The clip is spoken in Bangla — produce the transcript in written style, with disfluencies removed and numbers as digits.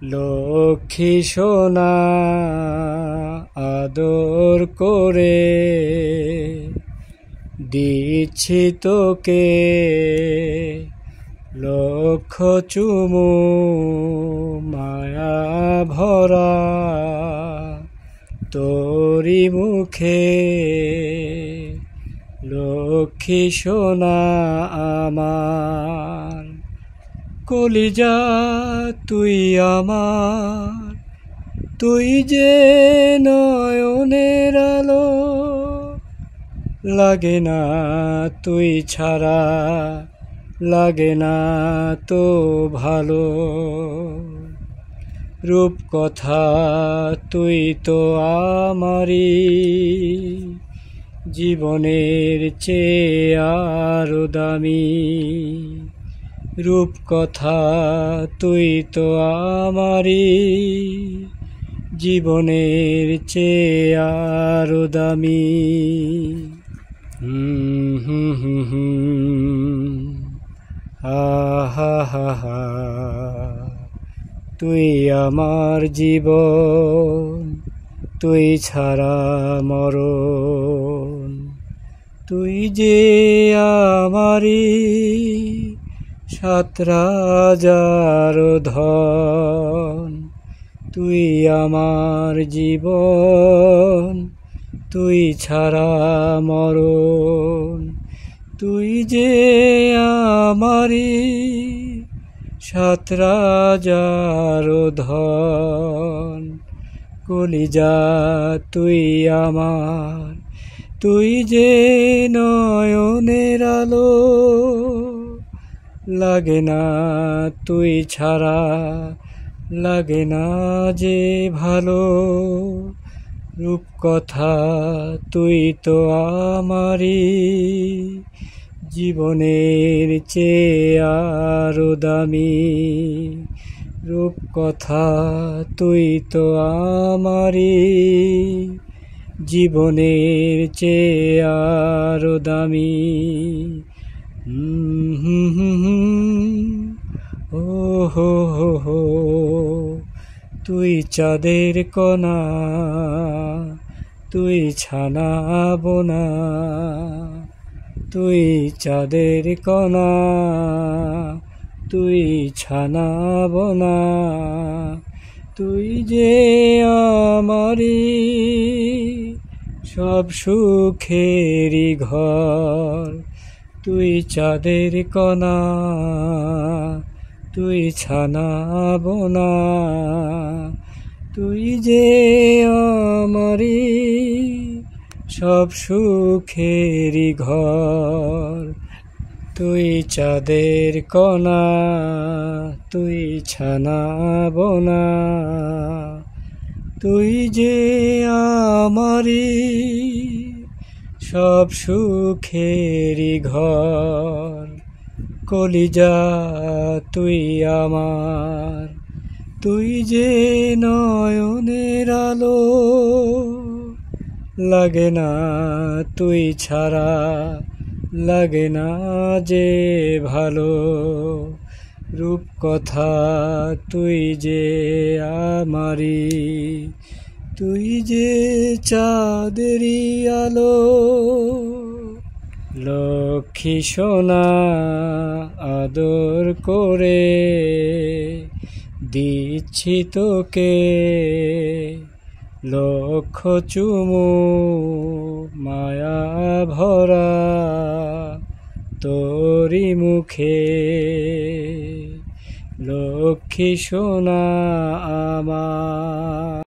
লক্ষ্মী সোনা আদর করে দিচ্ছি তোকে লক্ষ চুমু মায়া ভরা তোরি মুখে। লক্ষ্মী সোনা আমার কলিজা তুই আমার, তুই যে নয়নের আলো, লাগে না তুই ছাড়া লাগে না তো ভালো। রূপ কথা তুই তো আমারই জীবনের চেয়ে আরো দামি। রূপ কথা তুই তো আমারই জীবনের চেয়ে আরো দামি। হা হা হা, তুই আমার জীবন, তুই ছাড়া মরণ। তুই যে আমারই 7 রাজার ধন। তুই আমার জীবন, তুই ছাড়া মরণ। তুই যে আমারই 7 রাজার ধন। কলিজা তুই আমার, তুই যে নয়নের আলো, লাগে না তুই ছাড়া লাগে না যে ভালো। রূপ কথা তুই তো আমারই জীবনের চেয়ে আরো দামি। রূপ কথা তুই তো আমারই জীবনের চেয়ে আরো দামি। ও হো হো হো, তুই চাঁদের কণা, তুই ছানা বোনা। তুই চাঁদের কণা, তুই ছানা বোনা। তুই যে আমারই সব সুখেরই ঘর। তুই চাঁদের কণা, তুই ছানা বোনা। তুই যে আমারই সব সুখেরই ঘর। তুই চাঁদের কণা, তুই ছানা বোনা। তুই যে আমারই সব সুখেরই ঘর। কলিজা তুই আমার, তুই যে নয়নের আলো, লাগে না তুই ছাড়া লাগে না যে ভালো। রূপ কথা তুই যে আমারই, তুই যে চাঁদেরই আলো। লক্ষ্মী সোনা আদর করে দিচ্ছি তোকে লক্ষ চুমু মায়া ভরা তোরি মুখে। লক্ষ্মী সোনা আমার।